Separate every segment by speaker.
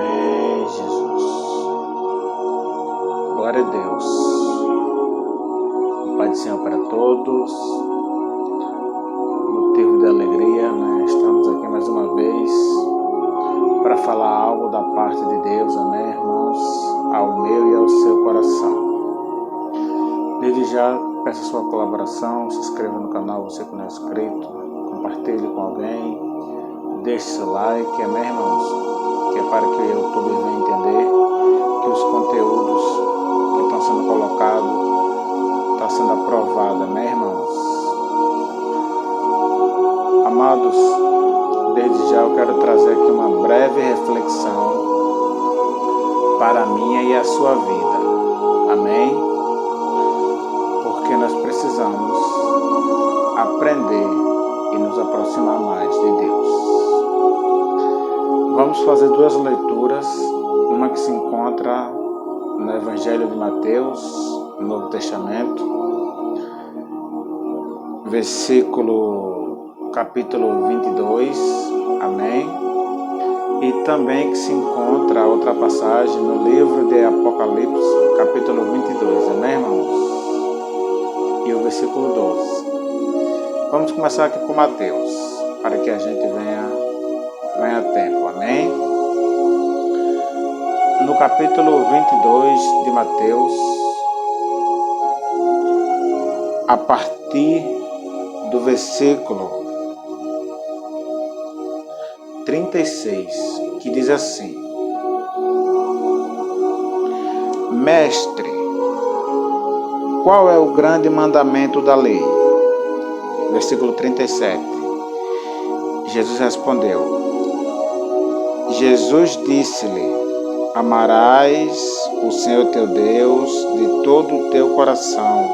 Speaker 1: Amém, Jesus. Glória a Deus. Pai do Senhor para todos. Motivo de alegria, né? Estamos aqui mais uma vez para falar algo da parte de Deus, amém, irmãos? Ao meu e ao seu coração. Desde já, peço a sua colaboração, se inscreva no canal, você que não é inscrito, compartilhe com alguém, deixe seu like, amém, irmãos? Que é para que o YouTube venha entender que os conteúdos que estão sendo colocados estão sendo aprovados, amém, irmãos? Amados, desde já eu quero trazer aqui uma breve reflexão para a minha e a sua vida, amém? Porque nós precisamos aprender e nos aproximar mais de Deus. Vamos fazer duas leituras, uma que se encontra no Evangelho de Mateus, no Novo Testamento, capítulo 22, amém? E também que se encontra outra passagem no livro de Apocalipse, capítulo 22, amém, irmãos? E o versículo 12. Vamos começar aqui com Mateus, para que a gente venha a tempo, amém? No capítulo 22 de Mateus, a partir do versículo 36, que diz assim: Mestre, qual é o grande mandamento da lei? Versículo 37. Jesus respondeu. Jesus disse-lhe: Amarás o Senhor teu Deus de todo o teu coração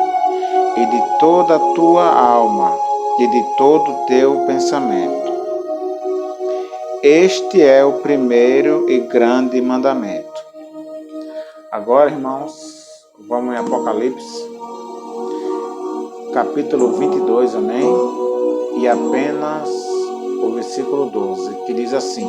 Speaker 1: e de toda a tua alma e de todo o teu pensamento. Este é o primeiro e grande mandamento. Agora, irmãos, vamos em Apocalipse, capítulo 22, amém? E apenas o versículo 12, que diz assim: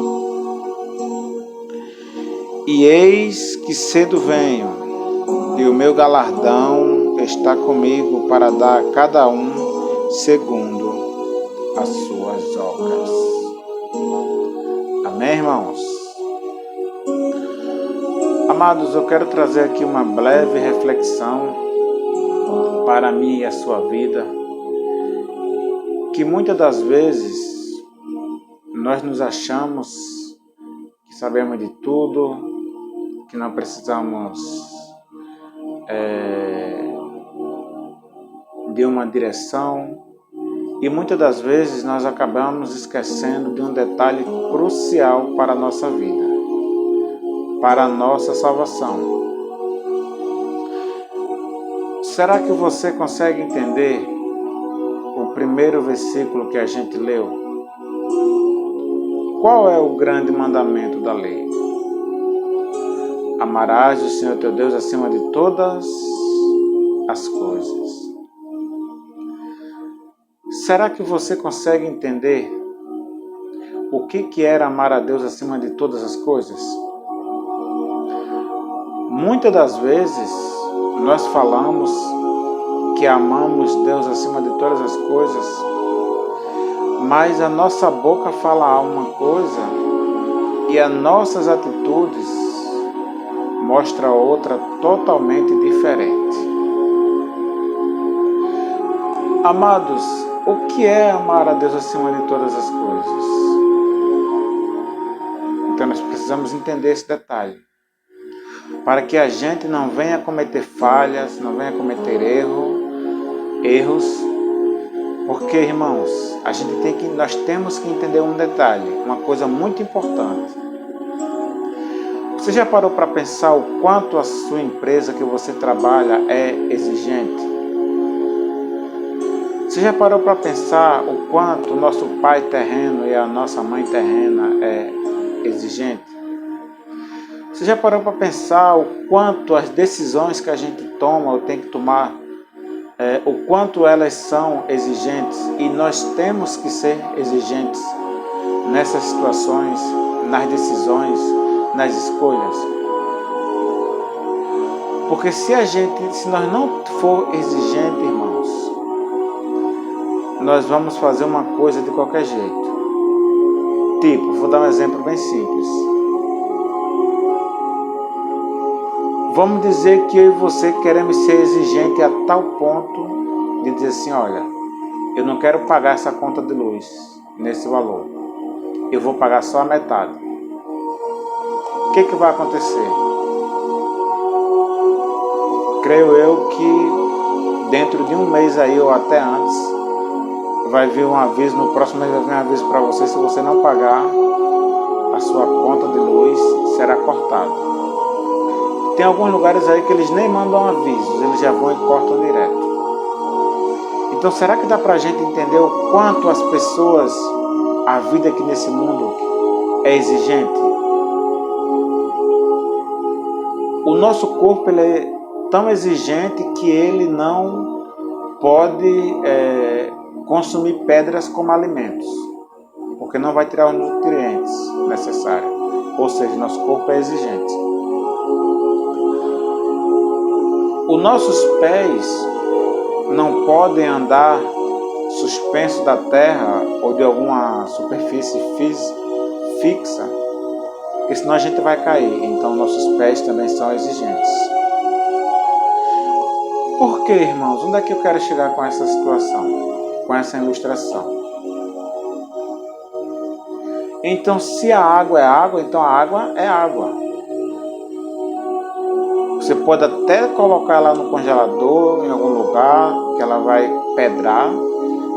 Speaker 1: E eis que cedo venho, e o meu galardão está comigo para dar a cada um segundo as suas obras. Amém, irmãos? Amados, eu quero trazer aqui uma breve reflexão para mim e a sua vida, que muitas das vezes nós nos achamos que sabemos de tudo, que não precisamos de uma direção, e muitas das vezes nós acabamos esquecendo de um detalhe crucial para a nossa vida, para a nossa salvação. Será que você consegue entender o primeiro versículo que a gente leu? Qual é o grande mandamento da lei? Amarás o Senhor teu Deus acima de todas as coisas. Será que você consegue entender o que era amar a Deus acima de todas as coisas? Muitas das vezes nós falamos que amamos Deus acima de todas as coisas, mas a nossa boca fala uma coisa e as nossas atitudes mostram outra totalmente diferente. Amados, o que é amar a Deus acima de todas as coisas? Então nós precisamos entender esse detalhe, para que a gente não venha cometer falhas, não venha cometer erros, porque, irmãos, nós temos que entender um detalhe, uma coisa muito importante. Você já parou para pensar o quanto a sua empresa que você trabalha é exigente? Você já parou para pensar o quanto o nosso pai terreno e a nossa mãe terrena é exigente? Você já parou para pensar o quanto as decisões que a gente toma ou tem que tomar, o quanto elas são exigentes, e nós temos que ser exigentes nessas situações, nas decisões, nas escolhas? Porque se nós não for exigente, irmãos, nós vamos fazer uma coisa de qualquer jeito. Tipo, vou dar um exemplo bem simples. Vamos dizer que eu e você queremos ser exigente a tal ponto de dizer assim, olha, eu não quero pagar essa conta de luz nesse valor. Eu vou pagar só a metade. O que vai acontecer? Creio eu que dentro de um mês aí ou até antes vai vir um aviso, no próximo mês vai vir um aviso para você, se você não pagar, a sua conta de luz será cortada. Tem alguns lugares aí que eles nem mandam avisos, eles já vão e cortam direto. Então será que dá para a gente entender o quanto as pessoas, a vida aqui nesse mundo é exigente? O nosso corpo ele é tão exigente que ele não pode consumir pedras como alimentos, porque não vai tirar os nutrientes necessários. Ou seja, nosso corpo é exigente. Os nossos pés não podem andar suspensos da terra ou de alguma superfície fixa, porque senão a gente vai cair. Então nossos pés também são exigentes. Por que, irmãos? Onde é que eu quero chegar com essa situação? Com essa ilustração? Então, se a água é água, então a água é água. Você pode até colocar ela no congelador, em algum lugar, que ela vai pedrar,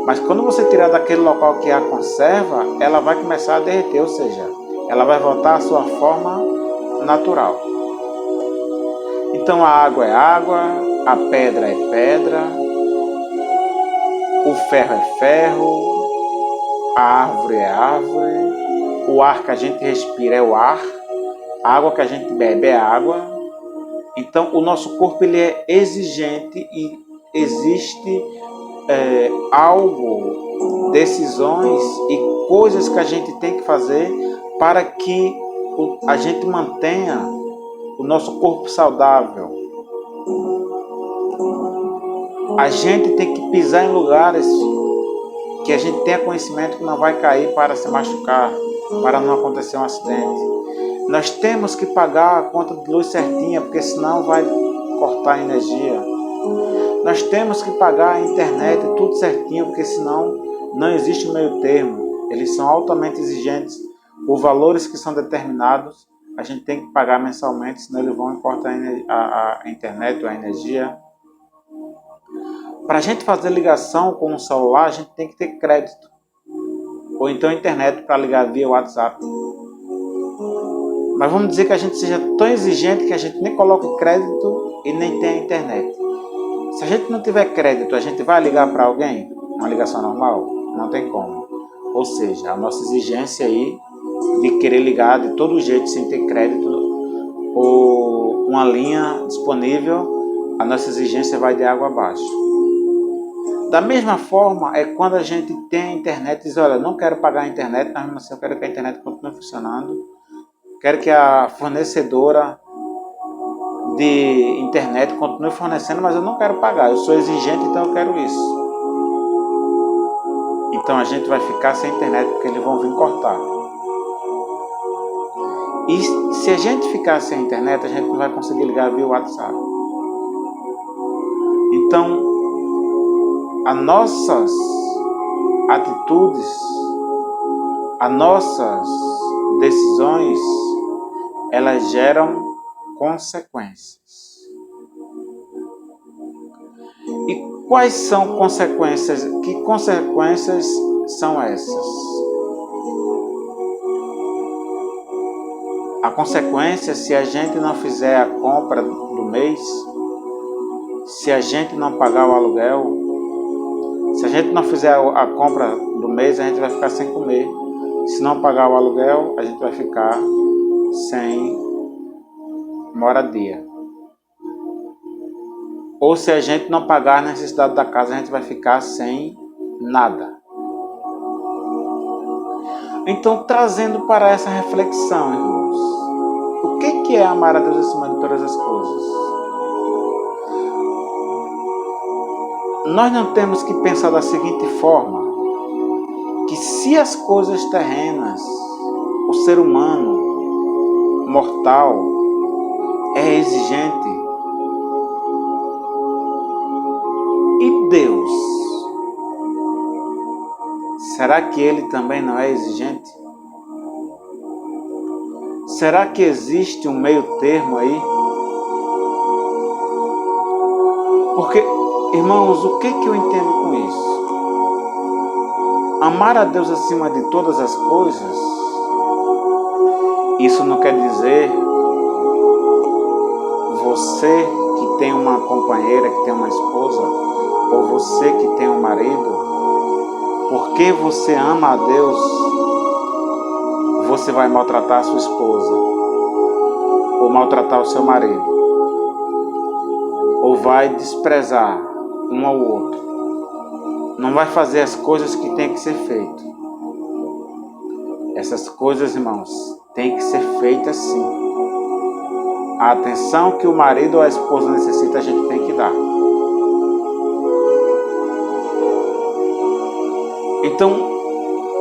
Speaker 1: mas quando você tirar daquele local que a conserva, ela vai começar a derreter, ou seja, ela vai voltar à sua forma natural. Então a água é água, a pedra é pedra, o ferro é ferro, a árvore é árvore, o ar que a gente respira é o ar, a água que a gente bebe é água. Então o nosso corpo ele é exigente e existe algo, decisões e coisas que a gente tem que fazer para que a gente mantenha o nosso corpo saudável. A gente tem que pisar em lugares que a gente tenha conhecimento que não vai cair para se machucar, para não acontecer um acidente. Nós temos que pagar a conta de luz certinha, porque senão vai cortar a energia. Nós temos que pagar a internet tudo certinho, porque senão não existe um meio termo. Eles são altamente exigentes. Os valores que são determinados, a gente tem que pagar mensalmente, senão eles vão e cortam a internet ou a energia. Para a gente fazer ligação com o celular, a gente tem que ter crédito. Ou então internet para ligar via WhatsApp. Mas vamos dizer que a gente seja tão exigente que a gente nem coloque crédito e nem tenha internet. Se a gente não tiver crédito, a gente vai ligar para alguém? Uma ligação normal? Não tem como. Ou seja, a nossa exigência aí de querer ligar de todo jeito sem ter crédito ou uma linha disponível, a nossa exigência vai de água abaixo. Da mesma forma é quando a gente tem a internet e diz, olha, não quero pagar a internet, mas mesmo assim eu quero que a internet continue funcionando, quero que a fornecedora de internet continue fornecendo, mas eu não quero pagar, eu sou exigente, então eu quero isso. Então a gente vai ficar sem internet porque eles vão vir cortar. E se a gente ficar sem internet, a gente não vai conseguir ligar via WhatsApp. Então, as nossas atitudes, as nossas decisões, elas geram consequências. E quais são consequências? Que consequências são essas? A consequência, se a gente não fizer a compra do mês, se a gente não pagar o aluguel, se a gente não fizer a compra do mês, a gente vai ficar sem comer. Se não pagar o aluguel, a gente vai ficar sem moradia. Ou se a gente não pagar a necessidade da casa, a gente vai ficar sem nada. Então, trazendo para essa reflexão, irmãos, que é amar a Deus acima de todas as coisas? Nós não temos que pensar da seguinte forma, que se as coisas terrenas, o ser humano mortal é exigente, e Deus, será que Ele também não é exigente? Será que existe um meio termo aí? Porque, irmãos, o que eu entendo com isso? Amar a Deus acima de todas as coisas, isso não quer dizer você que tem uma companheira, que tem uma esposa, ou você que tem um marido, porque você ama a Deus, você vai maltratar a sua esposa, ou maltratar o seu marido, ou vai desprezar um ao outro, não vai fazer as coisas que tem que ser feito. Essas coisas, irmãos, tem que ser feitas sim. A atenção que o marido ou a esposa necessita, a gente tem que dar. Então,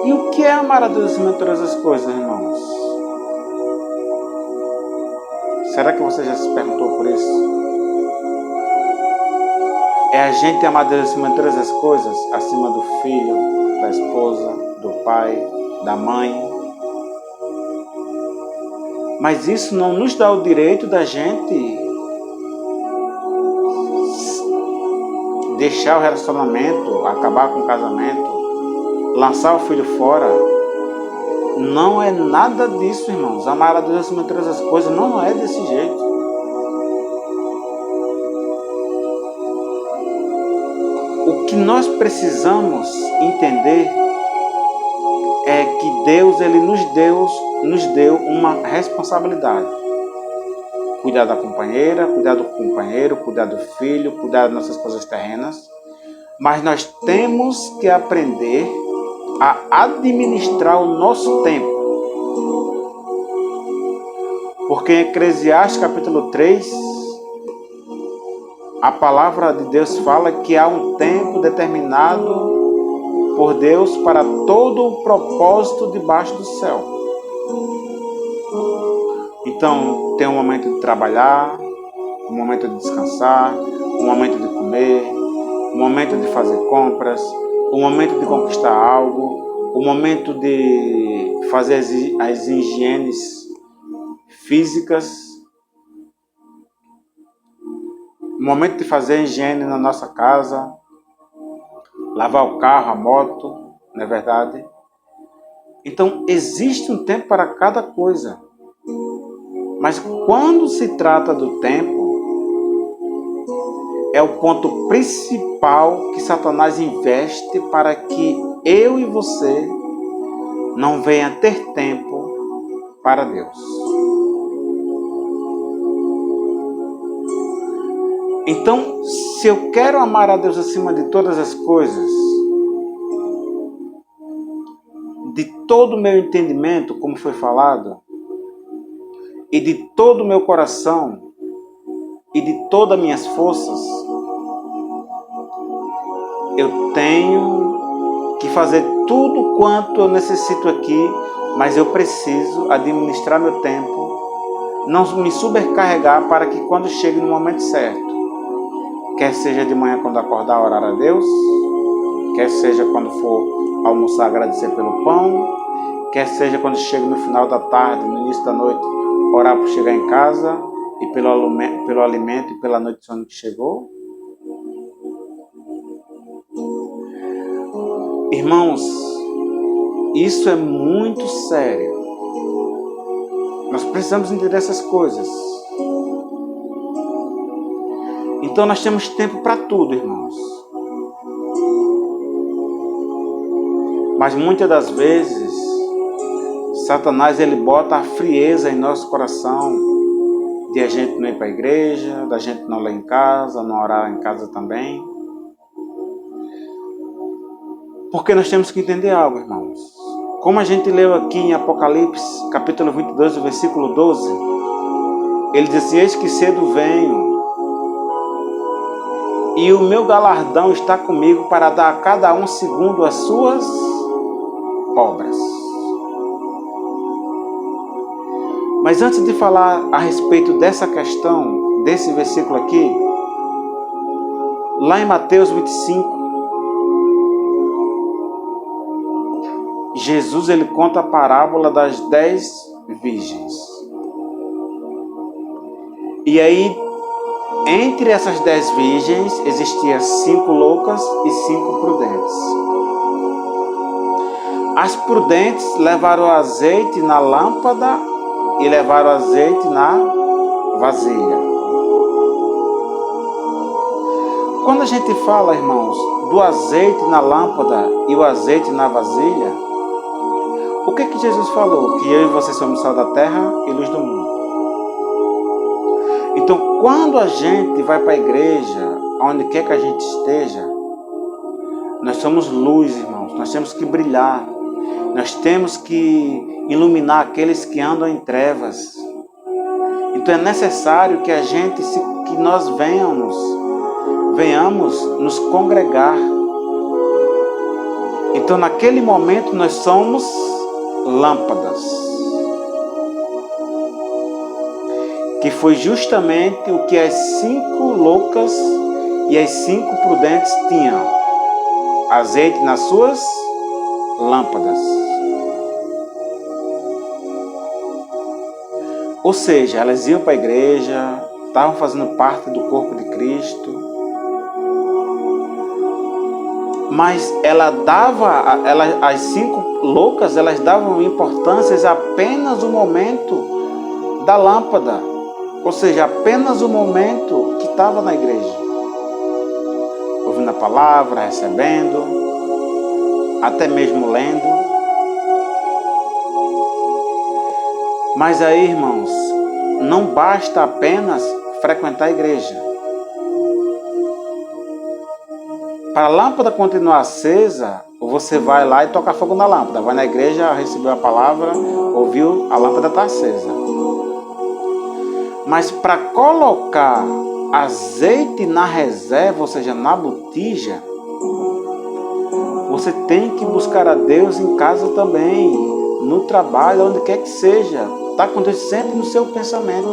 Speaker 1: e o que é amar a Deus acima de todas as coisas, irmãos? Será que você já se perguntou por isso? É a gente amar a Deus acima de todas as coisas, acima do filho, da esposa, do pai, da mãe. Mas isso não nos dá o direito da gente deixar o relacionamento, acabar com o casamento, lançar o filho fora. Não é nada disso, irmãos. Amar a Deus acima de todas as coisas não é desse jeito. O que nós precisamos entender é que Deus, Ele nos deu uma responsabilidade. Cuidar da companheira, cuidar do companheiro, cuidar do filho, cuidar das nossas coisas terrenas. Mas nós temos que aprender a administrar o nosso tempo. Porque em Eclesiastes capítulo 3, a palavra de Deus fala que há um tempo determinado por Deus para todo o propósito debaixo do céu. Então, tem um momento de trabalhar, um momento de descansar, um momento de comer, um momento de fazer compras, um momento de conquistar algo, um momento de fazer as higienes físicas, um momento de fazer a higiene na nossa casa, lavar o carro, a moto, não é verdade? Então, existe um tempo para cada coisa. Mas quando se trata do tempo, é o ponto principal que Satanás investe para que eu e você não venha ter tempo para Deus. Então, se eu quero amar a Deus acima de todas as coisas, de todo o meu entendimento, como foi falado, e de todo o meu coração, e de todas as minhas forças, eu tenho que fazer tudo quanto eu necessito aqui, mas eu preciso administrar meu tempo, não me sobrecarregar para que quando chegue no momento certo, quer seja de manhã quando acordar orar a Deus, quer seja quando for almoçar agradecer pelo pão, quer seja quando chegue no final da tarde, no início da noite, orar por chegar em casa e pelo alimento e pela noite de sono que chegou. Irmãos, isso é muito sério. Nós precisamos entender essas coisas. Então nós temos tempo para tudo, irmãos. Mas muitas das vezes, Satanás ele bota a frieza em nosso coração de a gente não ir para a igreja, da gente não ler em casa, não orar em casa também. Porque nós temos que entender algo, irmãos. Como a gente leu aqui em Apocalipse, capítulo 22, versículo 12, Ele diz assim: eis que cedo venho, e o meu galardão está comigo para dar a cada um segundo as suas obras. Mas antes de falar a respeito dessa questão, desse versículo aqui, lá em Mateus 25, Jesus ele conta a parábola das 10 virgens. E aí, entre essas 10 virgens, existiam 5 loucas e 5 prudentes. As prudentes levaram azeite na lâmpada e levaram azeite na vasilha. Quando a gente fala, irmãos, do azeite na lâmpada e o azeite na vasilha, o que Jesus falou? Que eu e você somos sal da terra e luz do mundo. Então, quando a gente vai para a igreja, onde quer que a gente esteja, nós somos luz, irmãos. Nós temos que brilhar. Nós temos que iluminar aqueles que andam em trevas. Então, é necessário que que nós venhamos nos congregar. Então, naquele momento, nós somos lâmpadas. Que foi justamente o que as 5 loucas e as 5 prudentes tinham: azeite nas suas lâmpadas. Ou seja, elas iam para a igreja, estavam fazendo parte do corpo de Cristo, mas as 5 loucas, elas davam importância apenas no momento da lâmpada. Ou seja, apenas o momento que estava na igreja, ouvindo a palavra, recebendo, até mesmo lendo. Mas aí, irmãos, não basta apenas frequentar a igreja. Para a lâmpada continuar acesa, você vai lá e toca fogo na lâmpada. Vai na igreja, recebeu a palavra, ouviu, a lâmpada está acesa. Mas para colocar azeite na reserva, ou seja, na botija, você tem que buscar a Deus em casa também, no trabalho, onde quer que seja. Está acontecendo sempre no seu pensamento.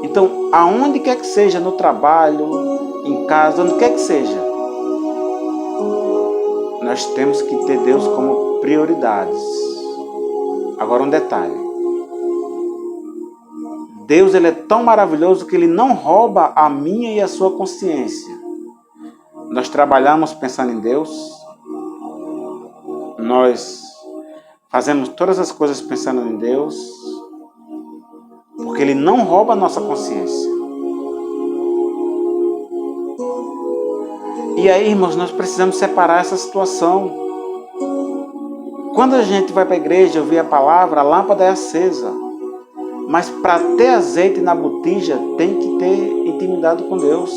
Speaker 1: Então, aonde quer que seja, no trabalho, em casa, onde quer que seja, nós temos que ter Deus como prioridades. Agora um detalhe. Deus ele é tão maravilhoso que Ele não rouba a minha e a sua consciência. Nós trabalhamos pensando em Deus. Nós fazemos todas as coisas pensando em Deus. Porque Ele não rouba a nossa consciência. E aí, irmãos, nós precisamos separar essa situação. Quando a gente vai para a igreja ouvir a palavra, a lâmpada é acesa. Mas para ter azeite na botija, tem que ter intimidade com Deus.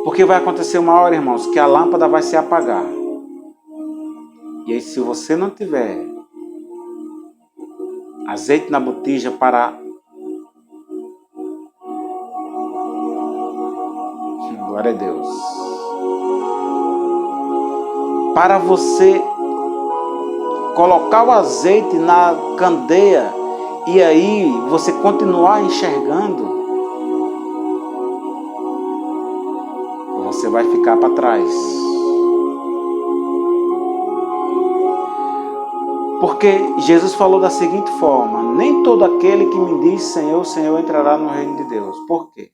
Speaker 1: Porque vai acontecer uma hora, irmãos, que a lâmpada vai se apagar. E aí, se você não tiver azeite na botija para... Glória a Deus. Para você colocar o azeite na candeia e aí você continuar enxergando, você vai ficar para trás. Porque Jesus falou da seguinte forma: nem todo aquele que me diz Senhor, Senhor entrará no reino de Deus. Por quê?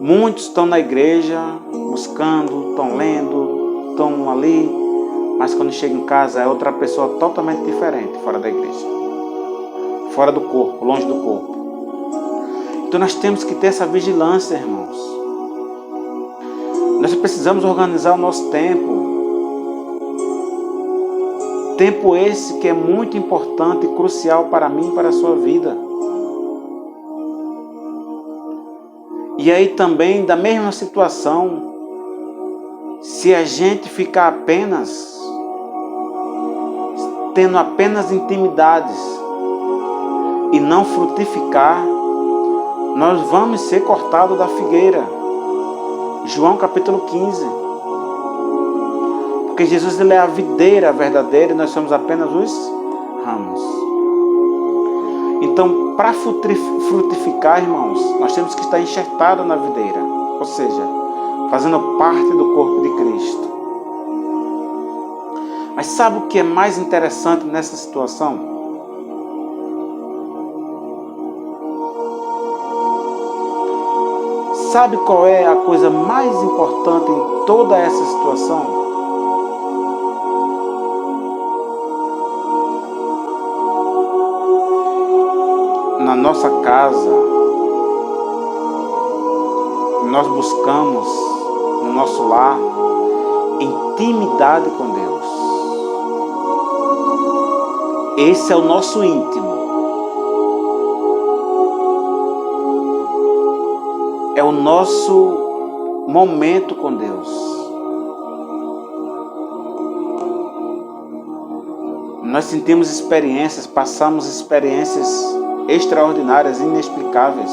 Speaker 1: Muitos estão na igreja buscando, estão lendo, estão ali, mas quando chega em casa é outra pessoa totalmente diferente, fora da igreja, fora do corpo, longe do corpo. Então nós temos que ter essa vigilância, irmãos. Nós precisamos organizar o nosso tempo. Tempo esse que é muito importante e crucial para mim e para a sua vida. E aí também, da mesma situação, se a gente ficar apenas tendo apenas intimidades e não frutificar, nós vamos ser cortados da figueira. João capítulo 15. Porque Jesus, ele é a videira verdadeira e nós somos apenas os ramos. Então, para frutificar, irmãos, nós temos que estar enxertados na videira, ou seja, fazendo parte do corpo de Cristo. Mas sabe o que é mais interessante nessa situação? Sabe qual é a coisa mais importante em toda essa situação? Na nossa casa, nós buscamos, no nosso lar, intimidade com Deus. Esse é o nosso íntimo. É o nosso momento com Deus. Nós sentimos experiências, passamos experiências extraordinárias, inexplicáveis.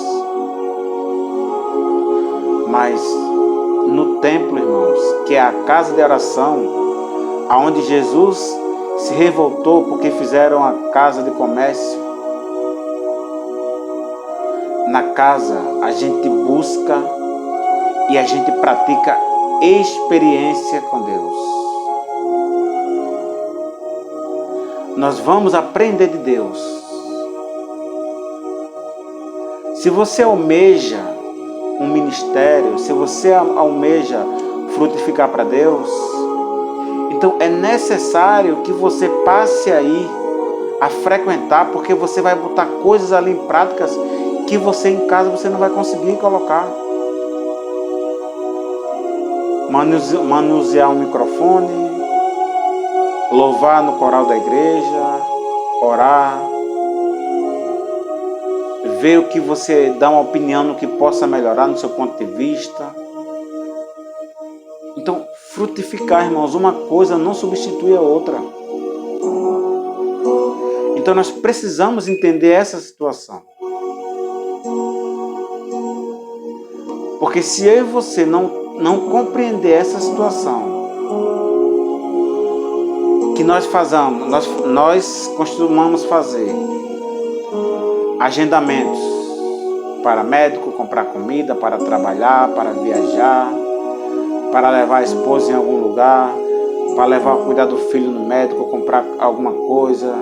Speaker 1: Mas no templo, irmãos, que é a casa de oração, aonde Jesus se revoltou porque fizeram a casa de comércio, na casa a gente busca e a gente pratica experiência com Deus. Nós vamos aprender de Deus. Se você almeja um ministério, se você almeja frutificar para Deus, então é necessário que você passe aí a frequentar, porque você vai botar coisas ali em práticas que você em casa você não vai conseguir colocar. Manusear um microfone, louvar no coral da igreja, orar, ver o que você dá uma opinião no que possa melhorar no seu ponto de vista. Então, frutificar, irmãos, uma coisa não substitui a outra. Então nós precisamos entender essa situação. Porque se eu e você não compreender essa situação, que nós costumamos fazer agendamentos para médico, comprar comida, para trabalhar, para viajar, para levar a esposa em algum lugar, para levar a cuidar do filho no médico, comprar alguma coisa,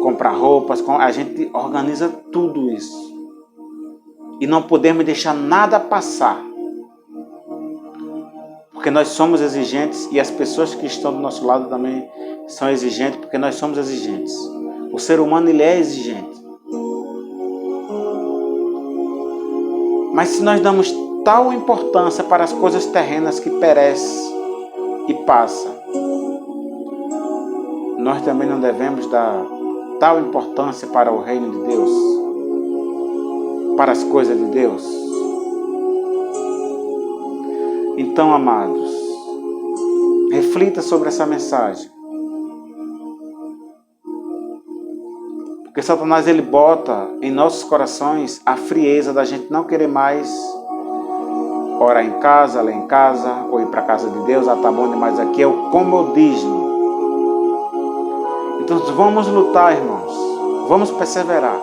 Speaker 1: comprar roupas, a gente organiza tudo isso. E não podemos deixar nada passar. Porque nós somos exigentes e as pessoas que estão do nosso lado também são exigentes, porque nós somos exigentes. O ser humano, ele é exigente. Mas se nós damos tal importância para as coisas terrenas que perecem e passam, nós também não devemos dar tal importância para o reino de Deus, para as coisas de Deus. Então, amados, reflita sobre essa mensagem. Porque Satanás, ele bota em nossos corações a frieza da gente não querer mais orar em casa, ler em casa, ou ir para a casa de Deus, tá bom demais aqui, é o comodismo. Então vamos lutar, irmãos, vamos perseverar.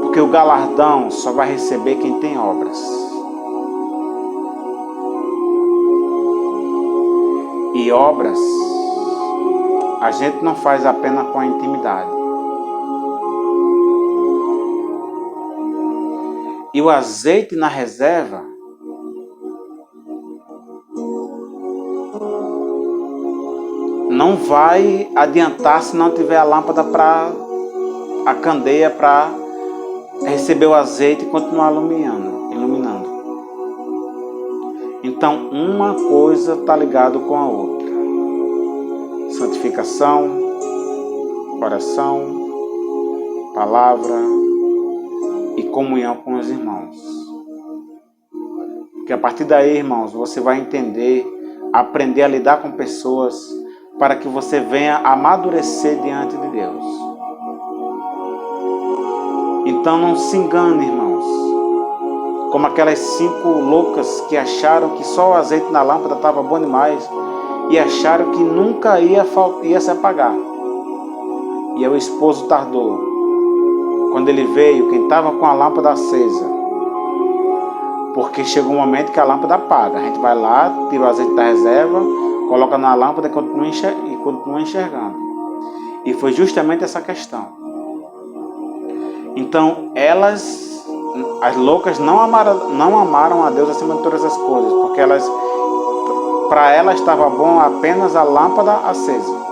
Speaker 1: Porque o galardão só vai receber quem tem obras. E obras a gente não faz apenas com a intimidade. E o azeite na reserva não vai adiantar se não tiver a lâmpada a candeia para receber o azeite e continuar iluminando. Então, uma coisa está ligada com a outra. Santificação, oração, palavra e comunhão com os irmãos. Porque a partir daí, irmãos, você vai entender, aprender a lidar com pessoas para que você venha amadurecer diante de Deus. Então não se engane, irmãos, como aquelas 5 loucas que acharam que só o azeite na lâmpada estava bom demais e acharam que nunca ia se apagar. E o esposo tardou. Quando ele veio, quem estava com a lâmpada acesa, porque chegou um momento que a lâmpada apaga. A gente vai lá, tira o azeite da reserva, coloca na lâmpada e continua enxergando. E foi justamente essa questão. Então, as loucas não amaram a Deus acima de todas as coisas, porque para elas estava bom apenas a lâmpada acesa.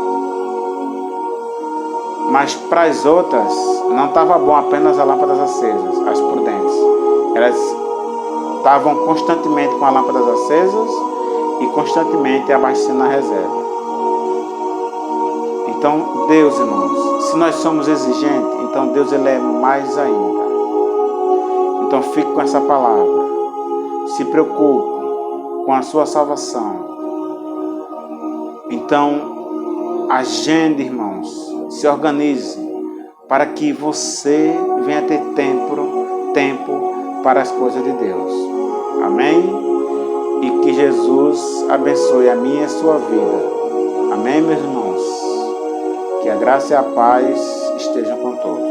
Speaker 1: Mas para as outras não estava bom apenas as lâmpadas acesas, as prudentes. Elas estavam constantemente com as lâmpadas acesas e constantemente abastecendo a reserva. Então, Deus, irmãos, se nós somos exigentes, então Deus ele é mais ainda. Então fique com essa palavra. Se preocupe com a sua salvação. Então, agende, irmãos. Se organize para que você venha ter tempo para as coisas de Deus. Amém? E que Jesus abençoe a minha e a sua vida. Amém, meus irmãos? Que a graça e a paz estejam com todos.